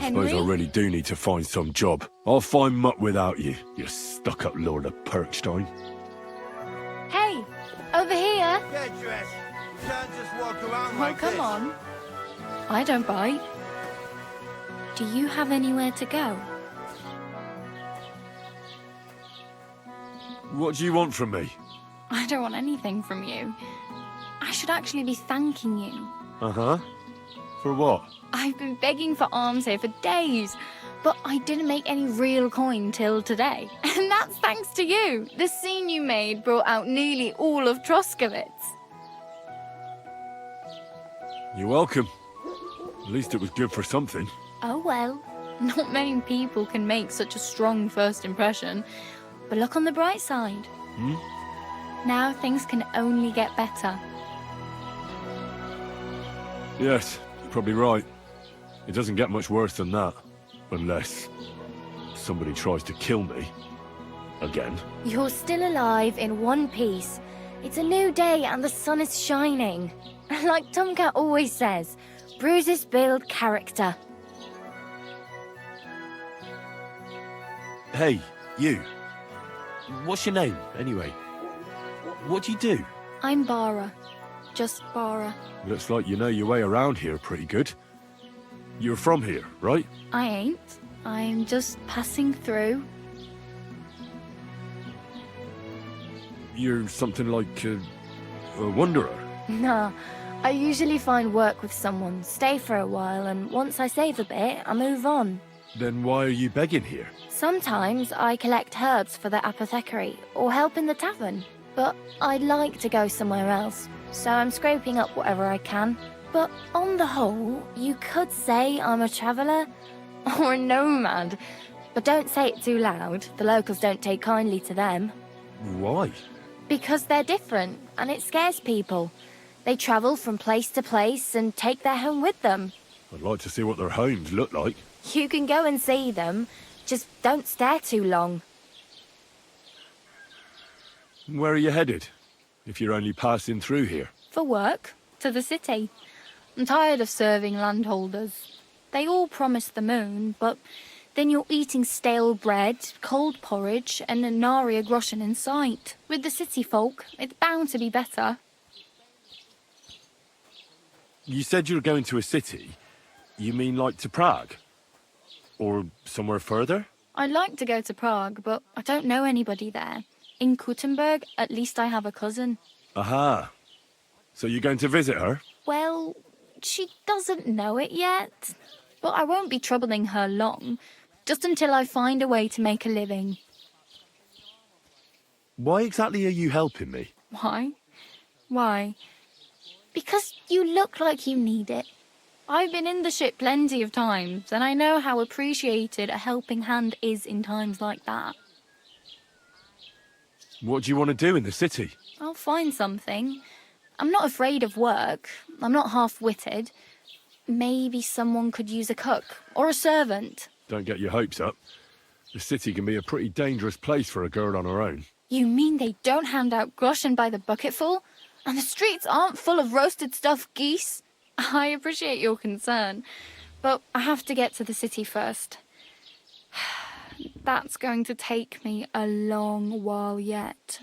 Henry? Suppose I really do need to find some job. I'll find Mutt without you, you stuck-up Lord of Perkstein. Hey, over here. Get dressed. You can't just walk around Oh, like come this. on. I don't bite. Do you have anywhere to go? What do you want from me? I don't want anything from you. I should actually be thanking you. Uh-huh. For what? I've been begging for alms here for days, but I didn't make any real coin till today. And that's thanks to you. The scene you made brought out nearly all of Troskowitz. You're welcome. At least it was good for something. Oh well, not many people can make such a strong first impression. But look on the bright side. Now things can only get better. Yes, you're probably right. It doesn't get much worse than that. Unless somebody tries to kill me. Again. You're still alive in one piece. It's a new day and the sun is shining. Like Tomcat always says, bruises build character. Hey, you. What's your name, anyway? What do you do? I'm Bara. Just Bara. Looks like you know your way around here pretty good. You're from here, right? I ain't. I'm just passing through. You're something like a wanderer. Nah, I usually find work with someone, stay for a while, and once I save a bit, I move on. Then why are you begging here? Sometimes I collect herbs for the apothecary, or help in the tavern. But I'd like to go somewhere else, so I'm scraping up whatever I can. But on the whole, you could say I'm a traveller, or a nomad. But don't say it too loud, the locals don't take kindly to them. Why? Because they're different, and it scares people. They travel from place to place and take their home with them. I'd like to see what their homes look like. You can go and see them, just don't stare too long. Where are you headed? If you're only passing through here. For work, to the city. I'm tired of serving landholders. They all promise the moon, but then you're eating stale bread, cold porridge, and a nary a groschen in sight. With the city folk, it's bound to be better. You said you were going to a city. You mean like to Prague? Or somewhere further? I'd like to go to Prague, but I don't know anybody there. In Kuttenberg, at least I have a cousin. Aha. So you're going to visit her? Well, she doesn't know it yet. But I won't be troubling her long, just until I find a way to make a living. Why exactly are you helping me? Why? Why? Because you look like you need it. I've been in the ship plenty of times, and I know how appreciated a helping hand is in times like that. What do you want to do in the city? I'll find something. I'm not afraid of work. I'm not half-witted. Maybe someone could use a cook or a servant. Don't get your hopes up. The city can be a pretty dangerous place for a girl on her own. You mean they don't hand out groschen by the bucketful? And the streets aren't full of roasted stuffed geese? I appreciate your concern, but I have to get to the city first. That's going to take me a long while yet.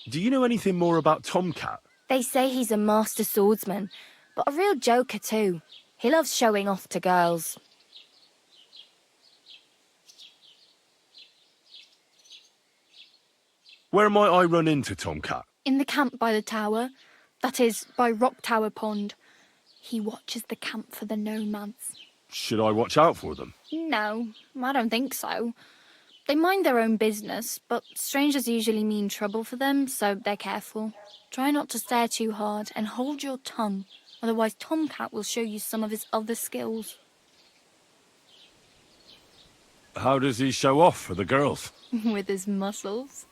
Do you know anything more about Tomcat? They say he's a master swordsman, but a real joker too. He loves showing off to girls. Where might I run into Tomcat? In the camp by the tower. That is, by Rock Tower Pond. He watches the camp for the nomads. Should I watch out for them? No, I don't think so. They mind their own business, but strangers usually mean trouble for them, so they're careful. Try not to stare too hard and hold your tongue, otherwise Tomcat will show you some of his other skills. How does he show off for the girls? With his muscles.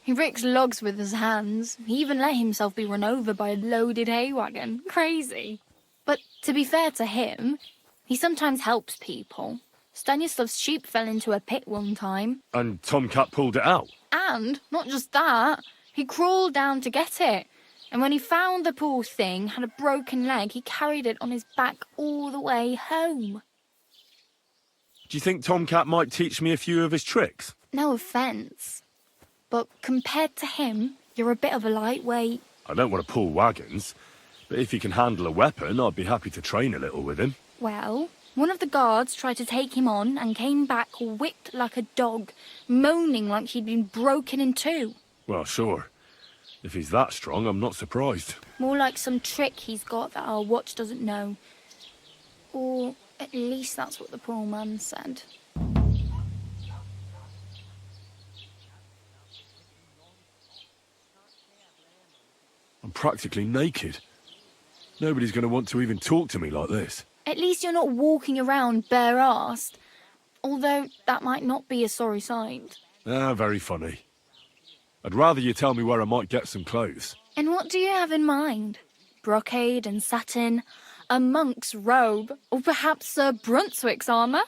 He ricks logs with his hands. He even let himself be run over by a loaded hay wagon. Crazy. But to be fair to him, he sometimes helps people. Stanislav's sheep fell into a pit one time. And Tomcat pulled it out? And, not just that, he crawled down to get it. And when he found the poor thing had a broken leg, he carried it on his back all the way home. Do you think Tomcat might teach me a few of his tricks? No offence, but compared to him, you're a bit of a lightweight. I don't want to pull wagons, but if he can handle a weapon, I'd be happy to train a little with him. Well, one of the guards tried to take him on and came back whipped like a dog, moaning like he'd been broken in two. Well, sure. If he's that strong, I'm not surprised. More like some trick he's got that our watch doesn't know. Or at least that's what the poor man said. I'm practically naked. Nobody's going to want to even talk to me like this. At least you're not walking around bare-assed. Although that might not be a sorry sight. Ah, very funny. I'd rather you tell me where I might get some clothes. And what do you have in mind? Brocade and satin? A monk's robe? Or perhaps Sir Brunswick's armour?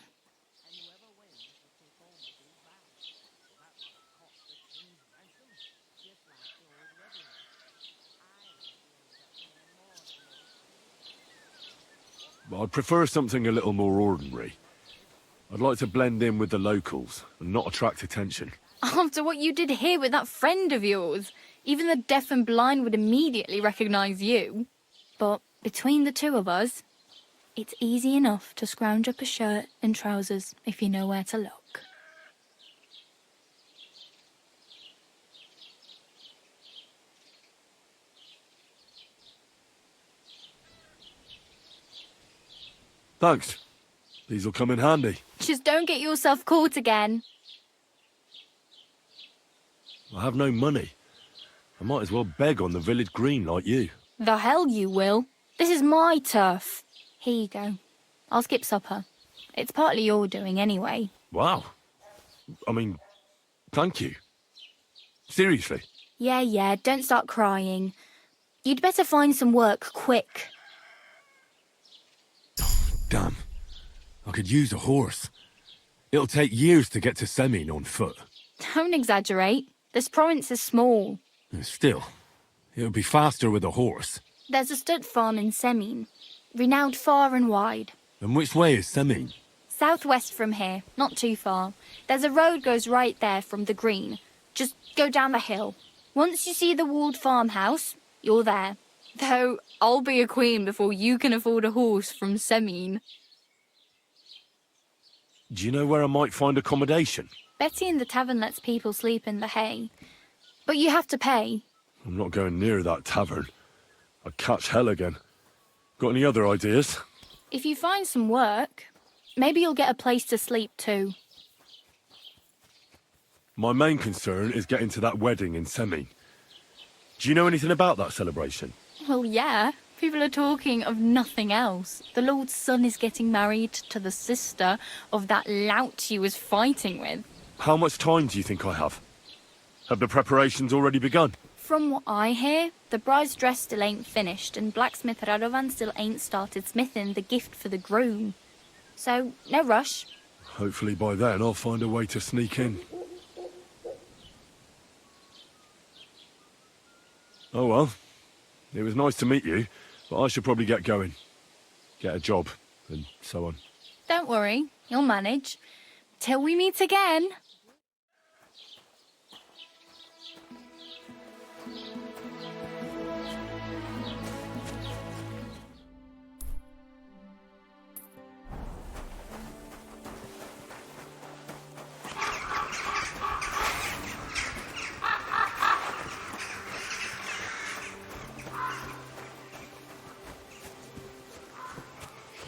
I'd prefer something a little more ordinary. I'd like to blend in with the locals and not attract attention. After what you did here with that friend of yours, even the deaf and blind would immediately recognise you. But between the two of us, it's easy enough to scrounge up a shirt and trousers if you know where to look. Thanks. These'll come in handy. Just don't get yourself caught again. I have no money. I might as well beg on the village green like you. The hell you will. This is my turf. Here you go. I'll skip supper. It's partly your doing anyway. Wow. I mean, thank you. Seriously. Yeah, don't start crying. You'd better find some work quick. Damn. I could use a horse. It'll take years to get to Semin on foot. Don't exaggerate. This province is small. Still, it would be faster with a horse. There's a stud farm in Semin, renowned far and wide. And which way is Semin? Southwest from here, not too far. There's a road goes right there from the green. Just go down the hill. Once you see the walled farmhouse, you're there. Though I'll be a queen before you can afford a horse from Semin. Do you know where I might find accommodation? Betty in the tavern lets people sleep in the hay. But you have to pay. I'm not going near that tavern. I'd catch hell again. Got any other ideas? If you find some work, maybe you'll get a place to sleep too. My main concern is getting to that wedding in Semin. Do you know anything about that celebration? Well, yeah. People are talking of nothing else. The Lord's son is getting married to the sister of that lout he was fighting with. How much time do you think I have? Have the preparations already begun? From what I hear, the bride's dress still ain't finished, and blacksmith Radovan still ain't started smithing the gift for the groom. So, no rush. Hopefully by then I'll find a way to sneak in. Oh well. It was nice to meet you, but I should probably get going. Get a job, and so on. Don't worry, you'll manage. Till we meet again.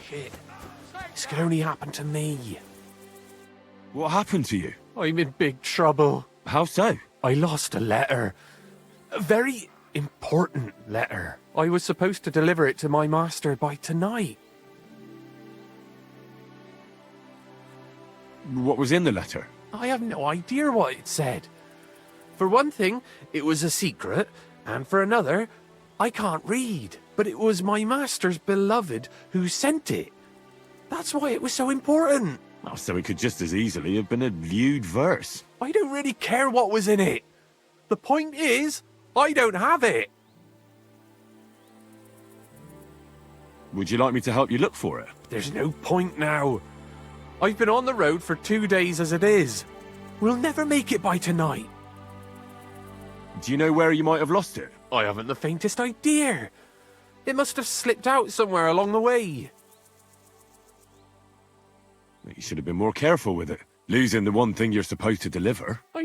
Shit. This could only happen to me. What happened to you? I'm in big trouble. How so? I lost a letter. A very important letter. I was supposed to deliver it to my master by tonight. What was in the letter? I have no idea what it said. For one thing, it was a secret, and for another, I can't read. But it was my master's beloved who sent it. That's why it was so important. Oh, so it could just as easily have been a lewd verse. I don't really care what was in it. The point is, I don't have it. Would you like me to help you look for it? There's no point now. I've been on the road for 2 days as it is. We'll never make it by tonight. Do you know where you might have lost it? I haven't the faintest idea. It must have slipped out somewhere along the way. You should have been more careful with it. Losing the one thing you're supposed to deliver. I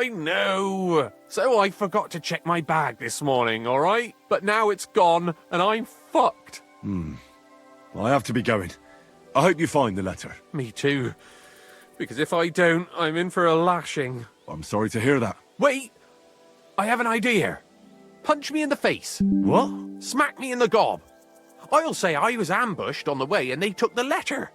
know. So I forgot to check my bag this morning, all right? But now it's gone, and I'm fucked. Well, I have to be going. I hope you find the letter. Me too. Because if I don't, I'm in for a lashing. I'm sorry to hear that. Wait! I have an idea. Punch me in the face. What? Smack me in the gob. I'll say I was ambushed on the way and they took the letter.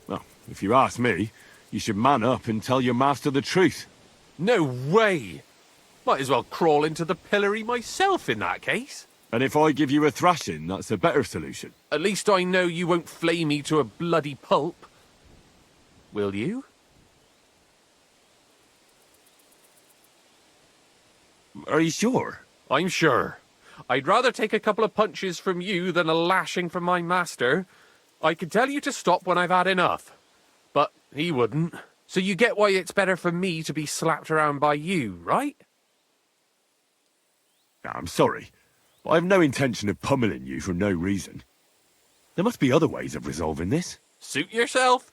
Well, if you ask me, you should man up and tell your master the truth. No way! Might as well crawl into the pillory myself in that case. And if I give you a thrashing, that's a better solution. At least I know you won't flay me to a bloody pulp. Will you? Are you sure? I'm sure. I'd rather take a couple of punches from you than a lashing from my master. I could tell you to stop when I've had enough. But he wouldn't. So you get why it's better for me to be slapped around by you, right? I'm sorry, but I have no intention of pummeling you for no reason. There must be other ways of resolving this. Suit yourself,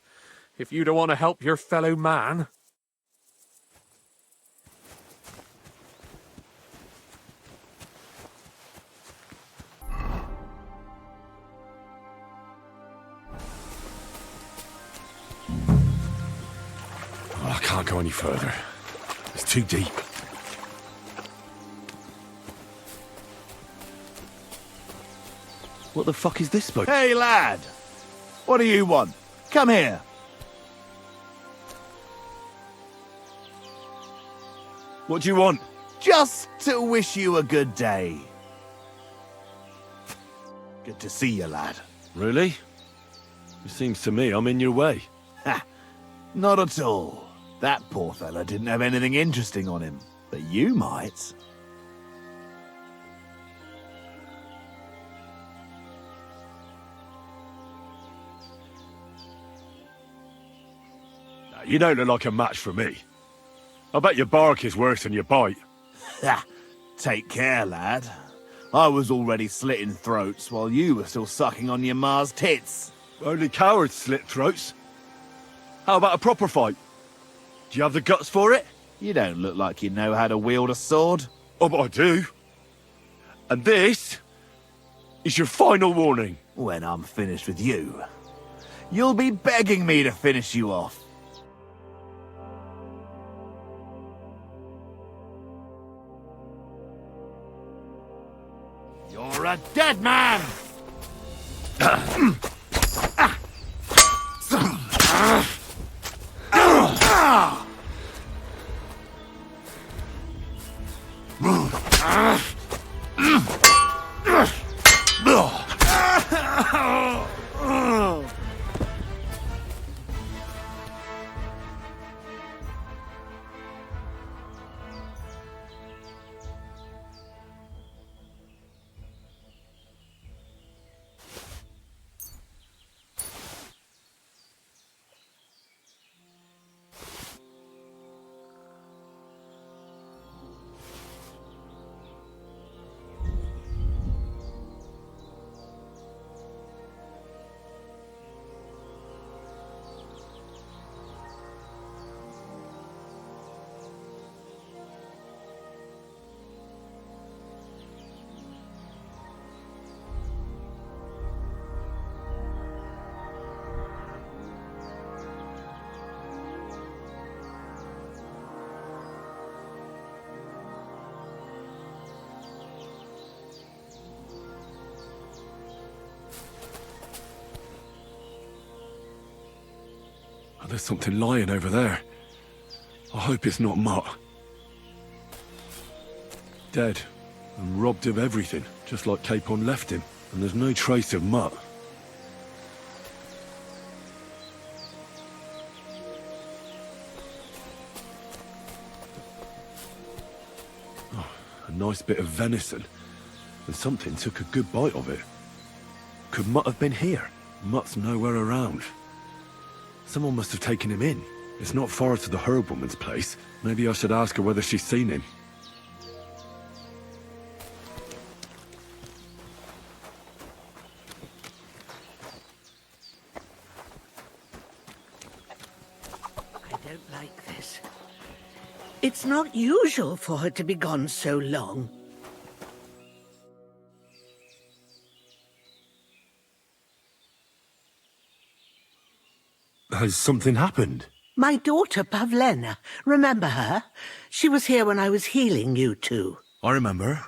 if you don't want to help your fellow man. I can't go any further. It's too deep. What the fuck is this bloke? Hey, lad! What do you want? Come here. What do you want? Just to wish you a good day. Good to see you, lad. Really? It seems to me I'm in your way. Ha! Not at all. That poor fella didn't have anything interesting on him, but you might. You don't look like a match for me. I bet your bark is worse than your bite. Ha! Take care, lad. I was already slitting throats while you were still sucking on your ma's tits. Only cowards slit throats. How about a proper fight? Do you have the guts for it? You don't look like you know how to wield a sword. Oh, but I do. And this is your final warning. When I'm finished with you, you'll be begging me to finish you off. You're a dead man! Oh, there's something lying over there. I hope it's not Mutt. Dead, and robbed of everything, just like Capon left him. And there's no trace of Mutt. Oh, a nice bit of venison. And something took a good bite of it. Could Mutt have been here? Mutt's nowhere around. Someone must have taken him in. It's not far to the herb woman's place. Maybe I should ask her whether she's seen him. I don't like this. It's not usual for her to be gone so long. Has something happened? My daughter, Pavlena. Remember her? She was here when I was healing you two. I remember.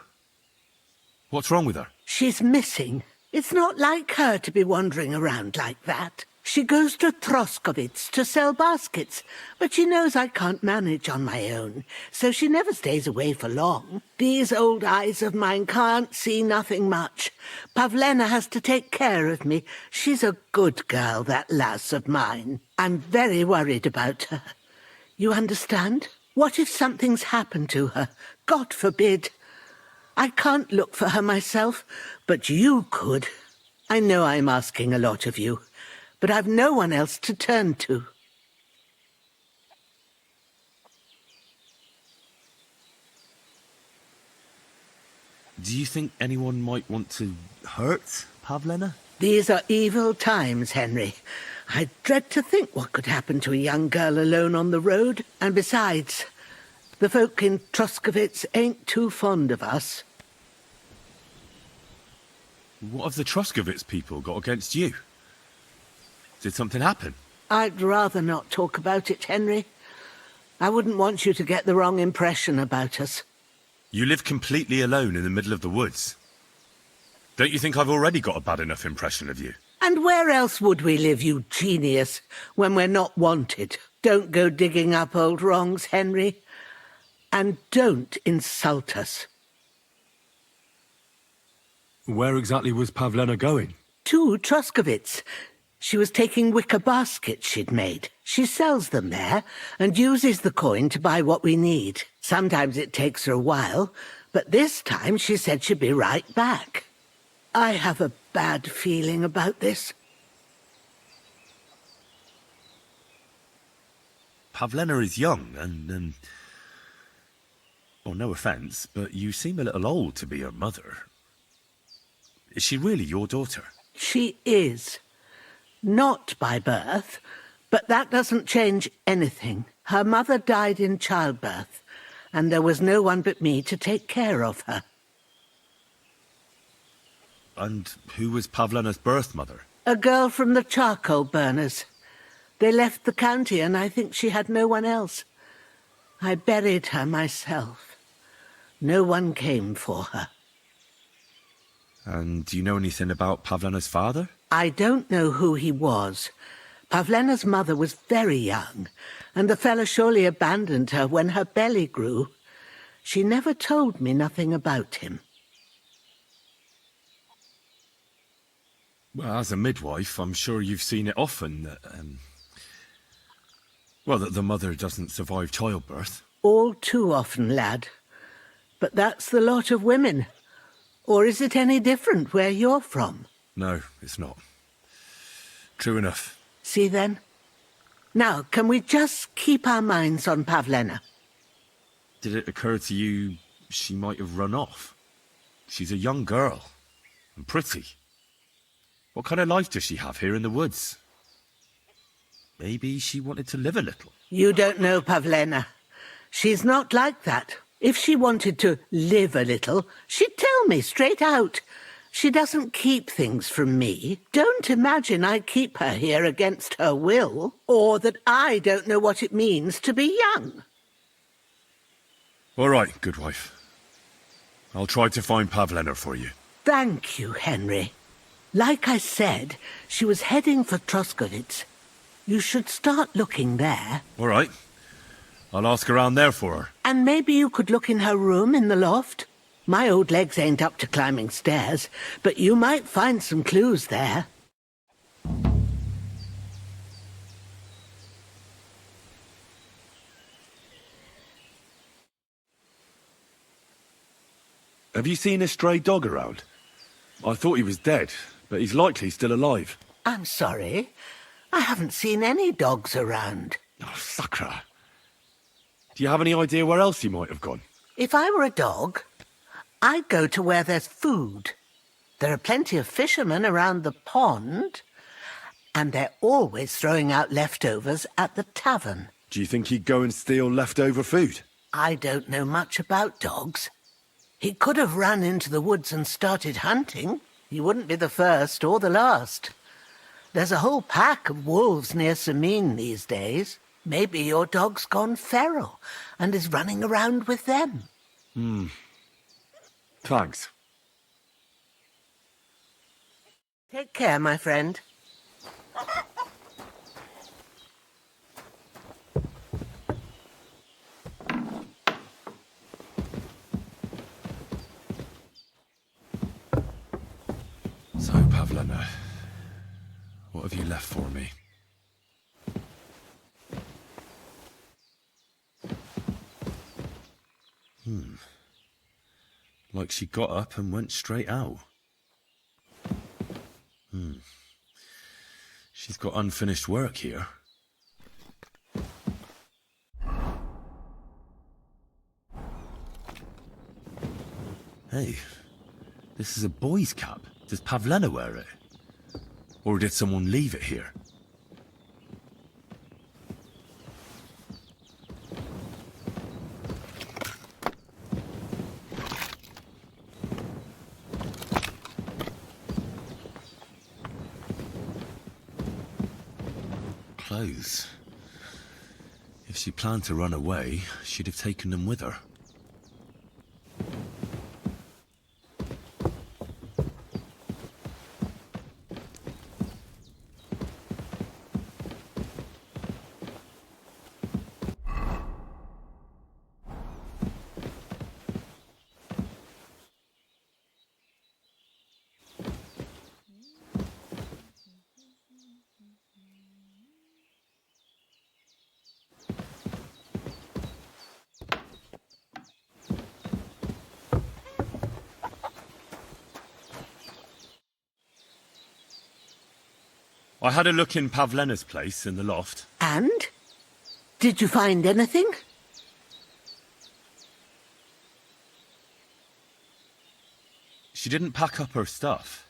What's wrong with her? She's missing. It's not like her to be wandering around like that. She goes to Troskovitz to sell baskets, but she knows I can't manage on my own, so she never stays away for long. These old eyes of mine can't see nothing much. Pavlena has to take care of me. She's a good girl, that lass of mine. I'm very worried about her. You understand? What if something's happened to her? God forbid. I can't look for her myself, but you could. I know I'm asking a lot of you, but I've no one else to turn to. Do you think anyone might want to hurt Pavlena? These are evil times, Henry. I dread to think what could happen to a young girl alone on the road. And besides, the folk in Troskovitz ain't too fond of us. What have the Troskovitz people got against you? Did something happen? I'd rather not talk about it, Henry. I wouldn't want you to get the wrong impression about us. You live completely alone in the middle of the woods. Don't you think I've already got a bad enough impression of you? And where else would we live, you genius, when we're not wanted? Don't go digging up old wrongs, Henry. And don't insult us. Where exactly was Pavlena going? To Troskovitz. She was taking wicker baskets she'd made. She sells them there and uses the coin to buy what we need. Sometimes it takes her a while, but this time she said she'd be right back. I have a bad feeling about this. Pavlena is young and, well, no offence, but you seem a little old to be her mother. Is she really your daughter? She is. Not by birth, but that doesn't change anything. Her mother died in childbirth, and there was no one but me to take care of her. And who was Pavlena's birth mother? A girl from the charcoal burners. They left the county, and I think she had no one else. I buried her myself. No one came for her. And do you know anything about Pavlena's father? I don't know who he was. Pavlena's mother was very young, and the fellow surely abandoned her when her belly grew. She never told me nothing about him. Well, as a midwife, I'm sure you've seen it often that, that the mother doesn't survive childbirth. All too often, lad. But that's the lot of women. Or is it any different where you're from? No, it's not. True enough. See then? Now, can we just keep our minds on Pavlena? Did it occur to you she might have run off? She's a young girl. And pretty. What kind of life does she have here in the woods? Maybe she wanted to live a little. You don't know Pavlena. She's not like that. If she wanted to live a little, she'd tell me straight out. She doesn't keep things from me. Don't imagine I keep her here against her will, or that I don't know what it means to be young. All right, good wife. I'll try to find Pavlena for you. Thank you, Henry. Like I said, she was heading for Troskovitz. You should start looking there. All right. I'll ask around there for her. And maybe you could look in her room in the loft. My old legs ain't up to climbing stairs, but you might find some clues there. Have you seen a stray dog around? I thought he was dead, but he's likely still alive. I'm sorry. I haven't seen any dogs around. Oh, Sakra. Do you have any idea where else he might have gone? If I were a dog, I'd go to where there's food. There are plenty of fishermen around the pond, and they're always throwing out leftovers at the tavern. Do you think he'd go and steal leftover food? I don't know much about dogs. He could have run into the woods and started hunting. He wouldn't be the first or the last. There's a whole pack of wolves near Sameen these days. Maybe your dog's gone feral and is running around with them. Thanks. Take care, my friend. So, Pavlena, what have you left for me? Like she got up and went straight out. She's got unfinished work here. Hey, this is a boy's cap. Does Pavlena wear it? Or did someone leave it here? Clothes. If she planned to run away, she'd have taken them with her. I had a look in Pavlena's place in the loft. And? Did you find anything? She didn't pack up her stuff.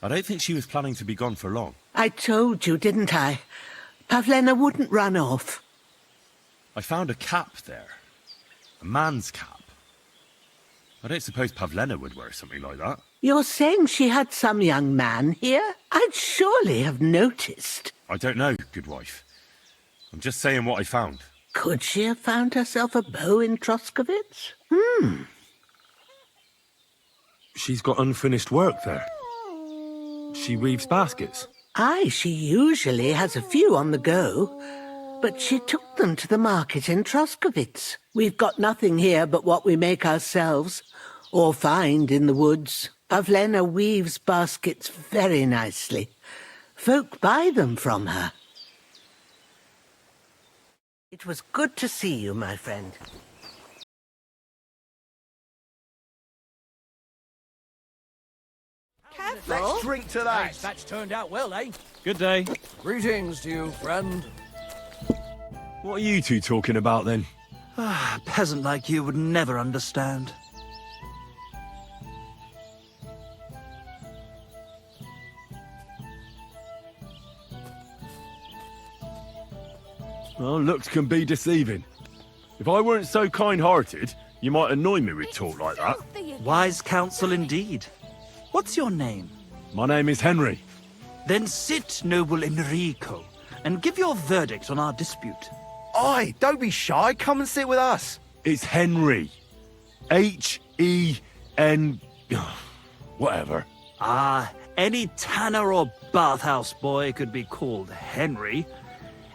I don't think she was planning to be gone for long. I told you, didn't I? Pavlena wouldn't run off. I found a cap there. A man's cap. I don't suppose Pavlena would wear something like that. You're saying she had some young man here? I'd surely have noticed. I don't know, good wife. I'm just saying what I found. Could she have found herself a beau in Troskovitz? She's got unfinished work there. She weaves baskets. Aye, she usually has a few on the go, but she took them to the market in Troskovitz. We've got nothing here but what we make ourselves, or find in the woods. Pavlena weaves baskets very nicely. Folk buy them from her. It was good to see you, my friend. Let's drink to that. That's turned out well, eh? Good day. Greetings to you, friend. What are you two talking about then? A peasant like you would never understand. Well, looks can be deceiving. If I weren't so kind-hearted, you might annoy me with talk like that. Wise counsel indeed. What's your name? My name is Henry. Then sit, noble Enrico, and give your verdict on our dispute. Oi, don't be shy. Come and sit with us. It's Henry. H-E-N... whatever. Ah, any tanner or bathhouse boy could be called Henry.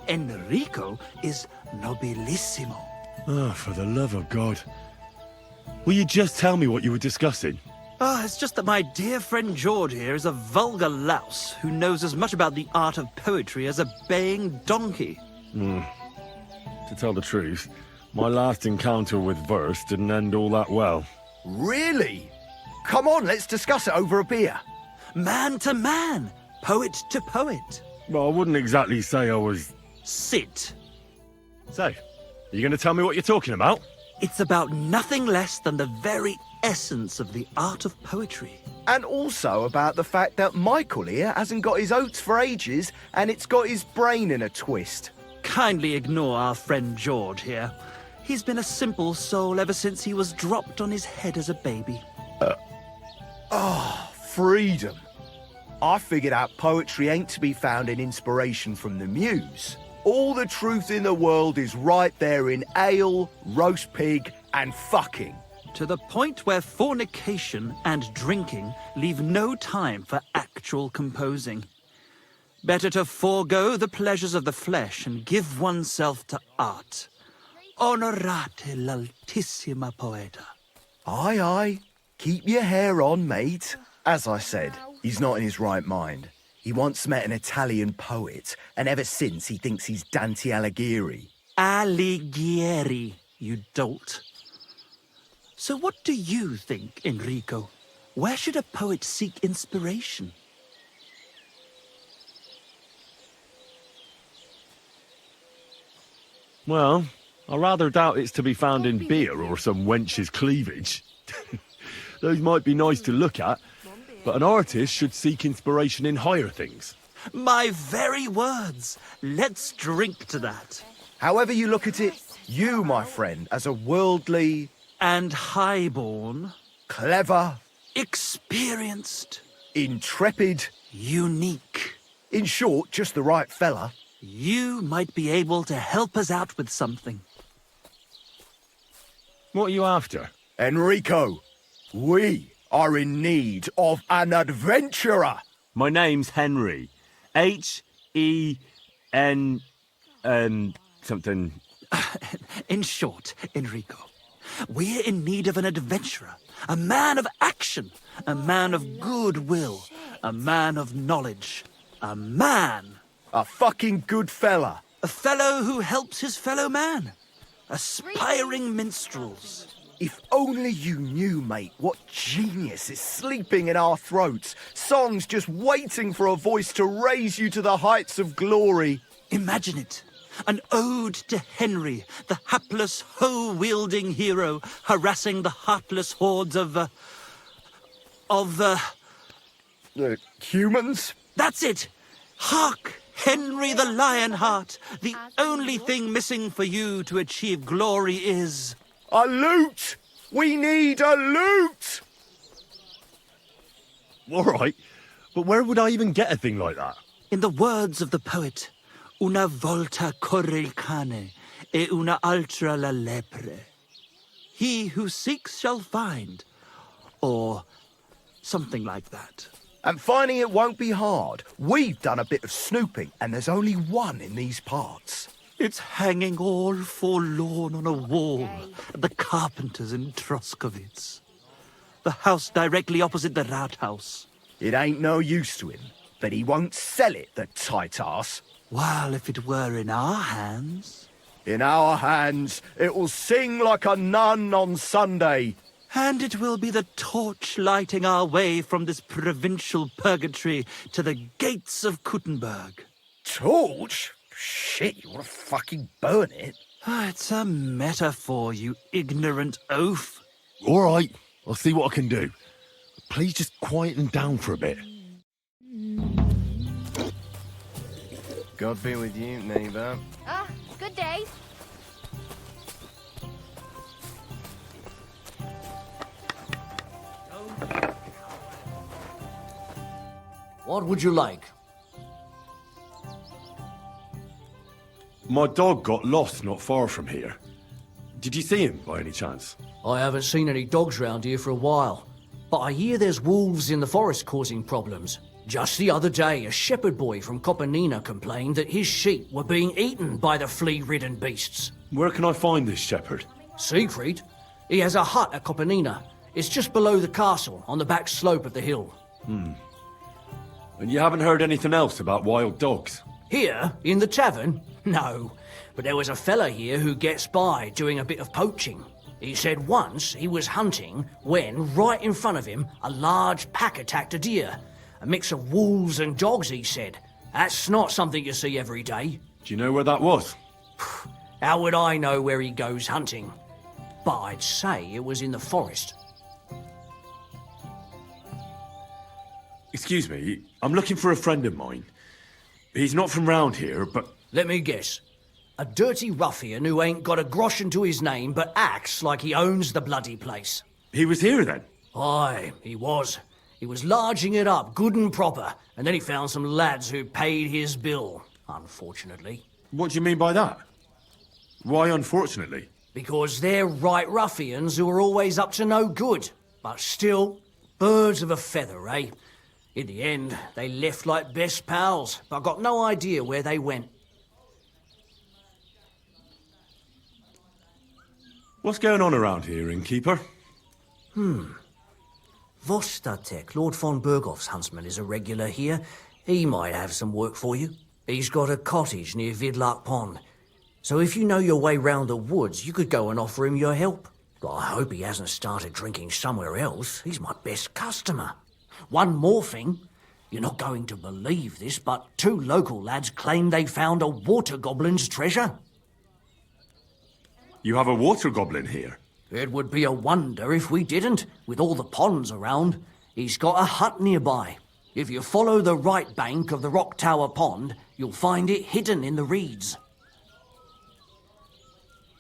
Enrico is nobilissimo. Oh, for the love of God. Will you just tell me what you were discussing? It's just that my dear friend George here is a vulgar louse who knows as much about the art of poetry as a baying donkey. To tell the truth, my last encounter with verse didn't end all that well. Really? Come on, let's discuss it over a beer. Man to man, poet to poet. Well, I wouldn't exactly say I was... Sit. So, are you going to tell me what you're talking about? It's about nothing less than the very essence of the art of poetry. And also about the fact that Michael here hasn't got his oats for ages and it's got his brain in a twist. Kindly ignore our friend George here. He's been a simple soul ever since he was dropped on his head as a baby. Freedom. I figured out poetry ain't to be found in inspiration from the muse. All the truth in the world is right there in ale, roast pig, and fucking. To the point where fornication and drinking leave no time for actual composing. Better to forego the pleasures of the flesh and give oneself to art. Onorate l'altissima poeta. Aye, aye. Keep your hair on, mate. As I said, he's not in his right mind. He once met an Italian poet, and ever since he thinks he's Dante Alighieri. Alighieri, you dolt. So what do you think, Enrico? Where should a poet seek inspiration? Well, I rather doubt it's to be found in beer or some wench's cleavage. Those might be nice to look at, but an artist should seek inspiration in higher things. My very words. Let's drink to that. However you look at it, you, my friend, as a worldly... And highborn. clever... Experienced. intrepid... Unique. in short, just the right fella. You might be able to help us out with something. What are you after? Enrico, we are in need of an adventurer. My name's Henry. H-E-N... something... In short, Enrico, we're in need of an adventurer, a man of action, a man of goodwill, a man of knowledge, a man. A fucking good fella. A fellow who helps his fellow man. Aspiring minstrels. If only you knew, mate, what genius is sleeping in our throats. Songs just waiting for a voice to raise you to the heights of glory. Imagine it. An ode to Henry, the hapless, hoe-wielding hero, harassing the heartless hordes of Humans? That's it! Hark! Henry the Lionheart! The only thing missing for you to achieve glory is... A loot! We need a loot! All right, but where would I even get a thing like that? In the words of the poet, una volta corre il cane, e una altra la lepre. He who seeks shall find. Or something like that. And finding it won't be hard. We've done a bit of snooping, and there's only one in these parts. It's hanging all forlorn on a wall at the Carpenters in Troskowitz. The house directly opposite the Rathaus. It ain't no use to him, but he won't sell it, the tight ass. While if it were in our hands... In our hands, it will sing like a nun on Sunday. And it will be the torch lighting our way from this provincial purgatory to the gates of Kuttenberg. Torch? Shit, you want to fucking burn it? It's a metaphor, you ignorant oaf. All right, I'll see what I can do. Please just quieten down for a bit. God be with you, neighbour. Good day. What would you like? My dog got lost not far from here. Did you see him by any chance? I haven't seen any dogs round here for a while, but I hear there's wolves in the forest causing problems. Just the other day, a shepherd boy from Copenina complained that his sheep were being eaten by the flea-ridden beasts. Where can I find this shepherd? Siegfried? He has a hut at Copenina. It's just below the castle, on the back slope of the hill. And you haven't heard anything else about wild dogs? Here, in the tavern? No. But there was a fella here who gets by doing a bit of poaching. He said once he was hunting when, right in front of him, a large pack attacked a deer. A mix of wolves and dogs, he said. That's not something you see every day. Do you know where that was? How would I know where he goes hunting? But I'd say it was in the forest. Excuse me, I'm looking for a friend of mine. He's not from round here, but... Let me guess. A dirty ruffian who ain't got a groschen to his name but acts like he owns the bloody place. He was here then? Aye, he was. He was larging it up good and proper, and then he found some lads who paid his bill, unfortunately. What do you mean by that? Why unfortunately? Because they're right ruffians who are always up to no good. But still, birds of a feather, eh? In the end, they left like best pals, but I got no idea where they went. What's going on around here, Innkeeper? Vostatek, Lord von Berghoff's huntsman, is a regular here. He might have some work for you. He's got a cottage near Vidlark Pond. So if you know your way round the woods, you could go and offer him your help. But I hope he hasn't started drinking somewhere else. He's my best customer. One more thing. You're not going to believe this, but 2 local lads claim they found a water goblin's treasure. You have a water goblin here? It would be a wonder if we didn't, with all the ponds around. He's got a hut nearby. If you follow the right bank of the Rock Tower Pond, you'll find it hidden in the reeds.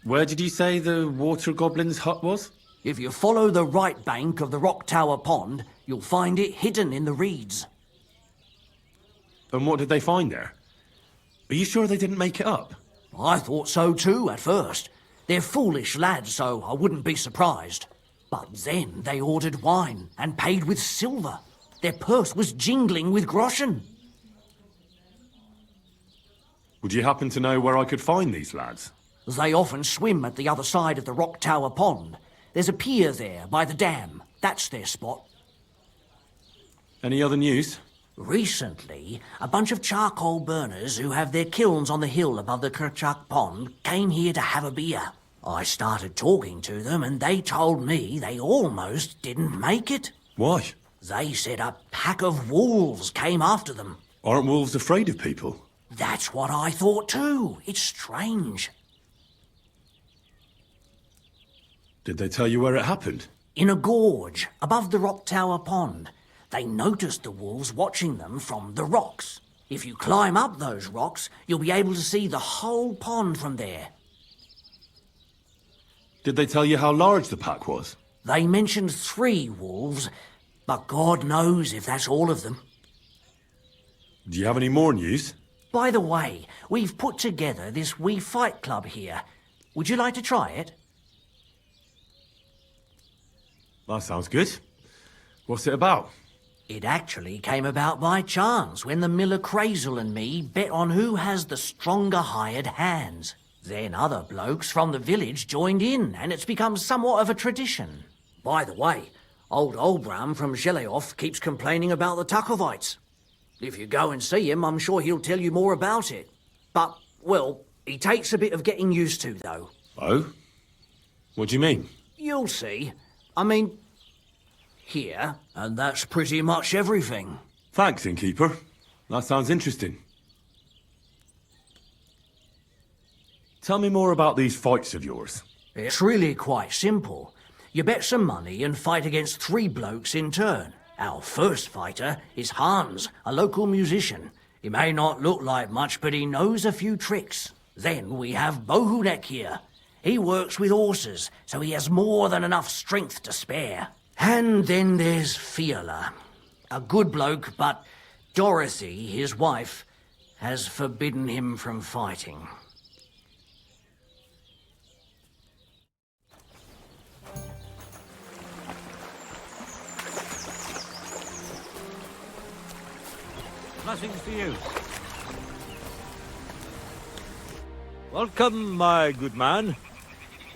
Where did you say the water goblin's hut was? If you follow the right bank of the Rock Tower Pond, you'll find it hidden in the reeds. And what did they find there? Are you sure they didn't make it up? I thought so too at first. They're foolish lads, so I wouldn't be surprised. But then they ordered wine and paid with silver. Their purse was jingling with groschen. Would you happen to know where I could find these lads? They often swim at the other side of the Rock Tower Pond. There's a pier there by the dam. That's their spot. Any other news? Recently, a bunch of charcoal burners who have their kilns on the hill above the Kerchak Pond came here to have a beer. I started talking to them and they told me they almost didn't make it. Why? They said a pack of wolves came after them. Aren't wolves afraid of people? That's what I thought too. It's strange. Did they tell you where it happened? In a gorge above the Rock Tower Pond. They noticed the wolves watching them from the rocks. If you climb up those rocks, you'll be able to see the whole pond from there. Did they tell you how large the pack was? They mentioned 3 wolves, but God knows if that's all of them. Do you have any more news? By the way, we've put together this wee fight club here. Would you like to try it? That sounds good. What's it about? It actually came about by chance when the miller Crazel and me bet on who has the stronger hired hands. Then other blokes from the village joined in, and it's become somewhat of a tradition. By the way, old Olbram from Zheleov keeps complaining about the Takovites. If you go and see him, I'm sure he'll tell you more about it. But, well, he takes a bit of getting used to, though. Oh? What do you mean? You'll see. I mean, here, and that's pretty much everything. Thanks, Innkeeper. That sounds interesting. Tell me more about these fights of yours. It's really quite simple. You bet some money and fight against 3 blokes in turn. Our first fighter is Hans, a local musician. He may not look like much, but he knows a few tricks. Then we have Bohunek here. He works with horses, so he has more than enough strength to spare. And then there's Fiala. A good bloke, but Dorothy, his wife, has forbidden him from fighting. Nothing's for you. Welcome, my good man.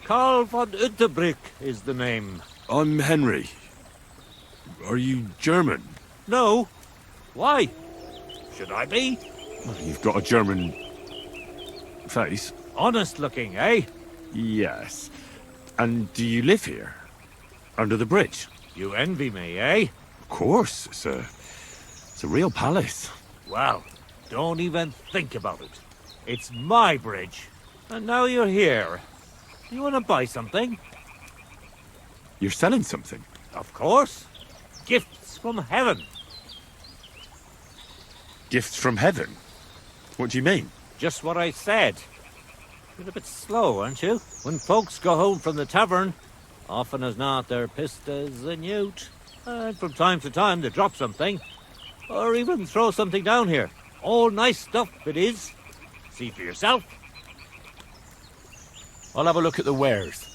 Karl von Unterbrick is the name. I'm Henry. Are you German? No. Why? Should I be? Well, you've got a German face. Honest looking, eh? Yes. And do you live here? Under the bridge? You envy me, eh? Of course. It's a real palace. Well, don't even think about it. It's my bridge. And now you're here. You want to buy something? You're selling something? Of course. Gifts from heaven. Gifts from heaven? What do you mean? Just what I said. You're a bit slow, aren't you? When folks go home from the tavern, often as not they're pissed as a newt. And from time to time they drop something. Or even throw something down here. All nice stuff it is. See for yourself. I'll have a look at the wares.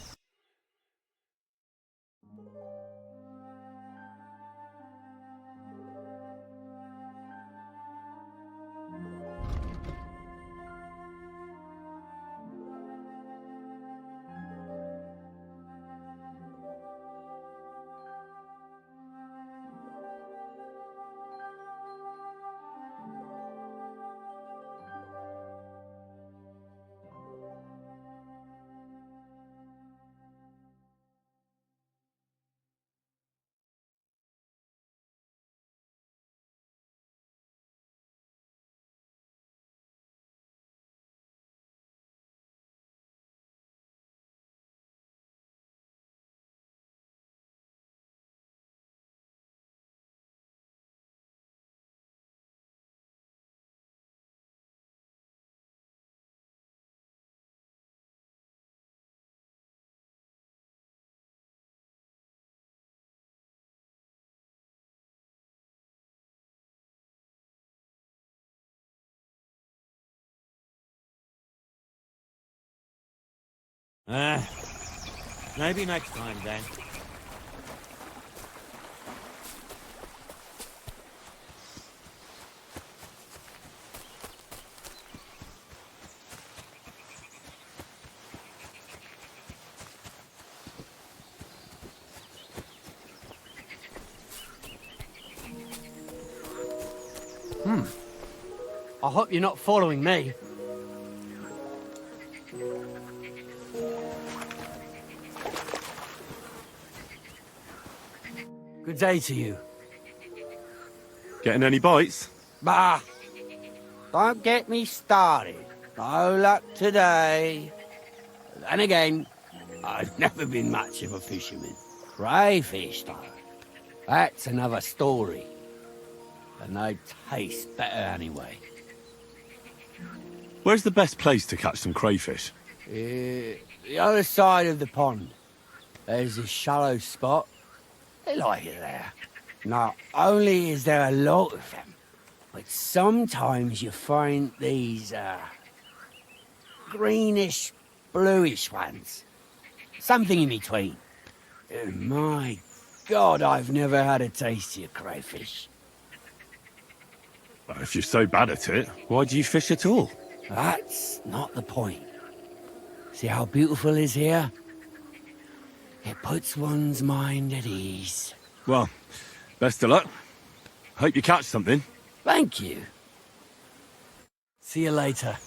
Maybe next time then. I hope you're not following me. Good day to you. Getting any bites? Bah! Don't get me started. No luck today. Then again, I've never been much of a fisherman. Crayfish, though. That's another story. And they taste better anyway. Where's the best place to catch some crayfish? The other side of the pond. There's a shallow spot. They like it there. Not only is there a lot of them, but sometimes you find these, greenish, bluish ones. Something in between. My God, I've never had a taste of your crayfish. Well, if you're so bad at it, why do you fish at all? That's not the point. See how beautiful it is here? It puts one's mind at ease. Well, best of luck. Hope you catch something. Thank you. See you later.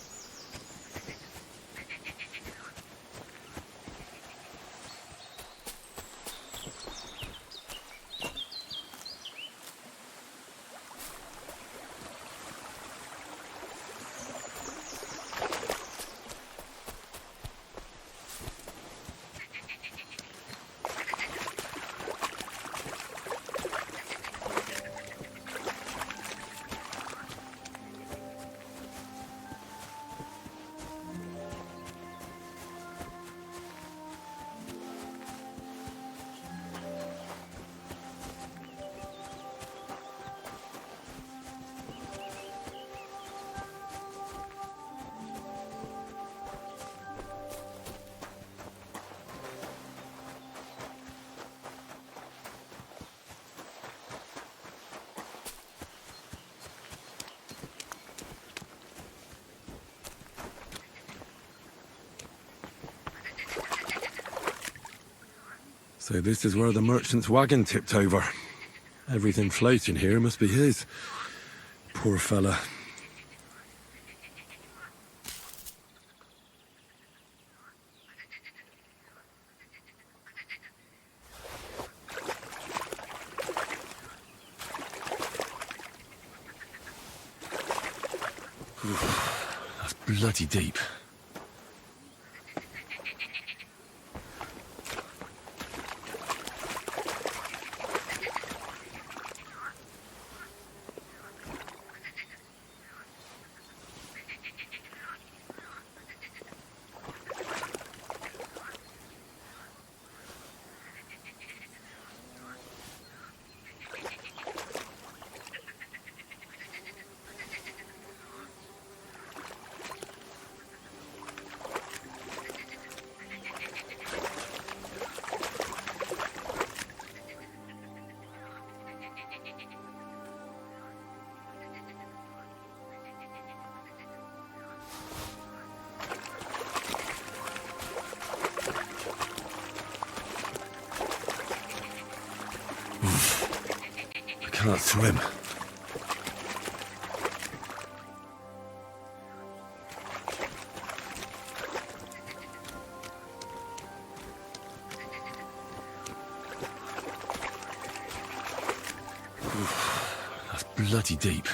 So this is where the merchant's wagon tipped over. Everything floating here must be his. Poor fella. That's bloody deep. I can't swim. That's bloody deep.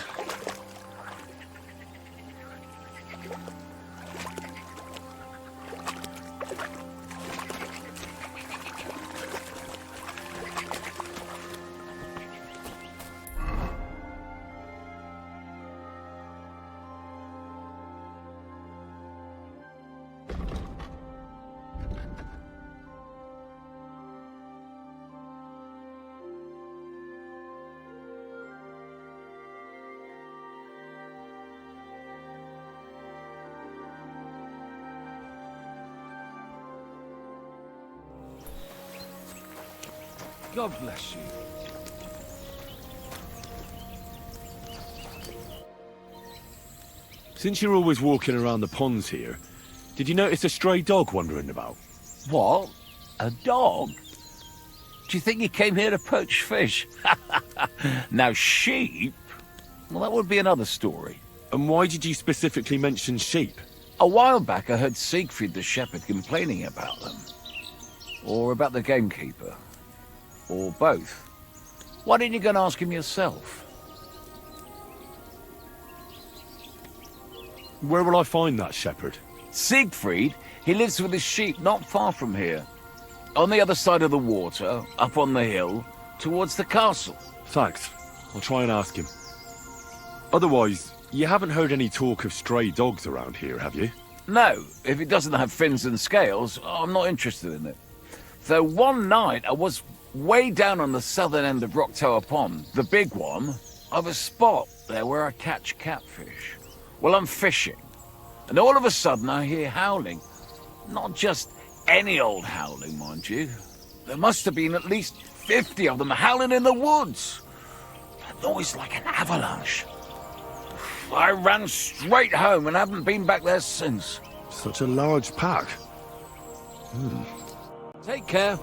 God bless you. Since you're always walking around the ponds here, did you notice a stray dog wandering about? What? A dog? Do you think he came here to poach fish? Now, sheep? Well, that would be another story. And why did you specifically mention sheep? A while back I heard Siegfried the shepherd complaining about them. Or about the gamekeeper. Or both. Why didn't you go and ask him yourself? Where will I find that shepherd? Siegfried? He lives with his sheep not far from here. On the other side of the water, up on the hill, towards the castle. Thanks. I'll try and ask him. Otherwise, you haven't heard any talk of stray dogs around here, have you? No, if it doesn't have fins and scales, I'm not interested in it. Though one night I was way down on the southern end of Rock Tower Pond, the big one, I've a spot there where I catch catfish. Well, I'm fishing, and all of a sudden I hear howling. Not just any old howling, mind you. There must have been at least 50 of them howling in the woods. A noise like an avalanche. I ran straight home and haven't been back there since. Such a large pack. Take care.